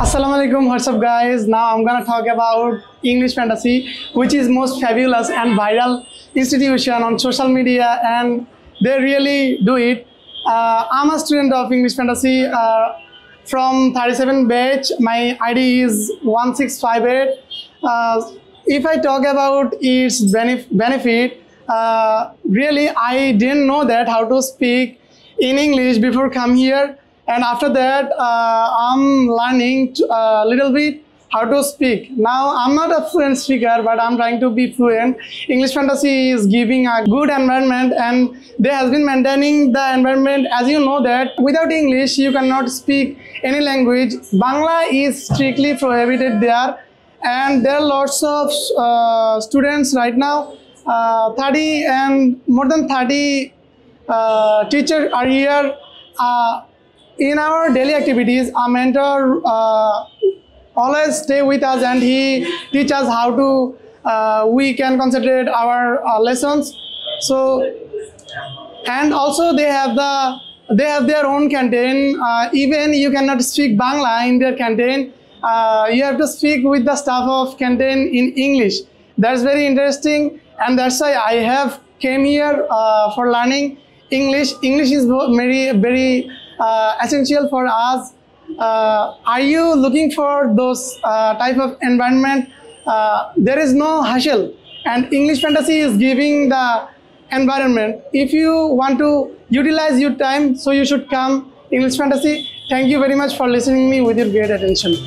Assalamu alaikum, what's up guys? Now I'm gonna talk about English Fantasy, which is most fabulous and viral institution on social media, and they really do it. I'm a student of English Fantasy from 37 batch. My ID is 1658. If I talk about its benefit, really I didn't know that how to speak in English before come here. And after that, I'm learning a little bit how to speak. Now, I'm not a fluent speaker, but I'm trying to be fluent. English Fantasy is giving a good environment, and they has been maintaining the environment. As you know that without English, you cannot speak any language. Bangla is strictly prohibited there, and there are lots of students right now. 30 and more than 30 teachers are here. In our daily activities, our mentor always stay with us, and he teaches us how to we can concentrate our lessons. So, and also they have their own canteen. Even you cannot speak Bangla in their canteen. You have to speak with the staff of canteen in English. That's very interesting, and that's why I have came here for learning English. English is very essential for us. Are you looking for those type of environment? There is no hustle, and English Fantasy is giving the environment. If you want to utilize your time, so you should come English Fantasy. Thank you very much for listening to me with your great attention.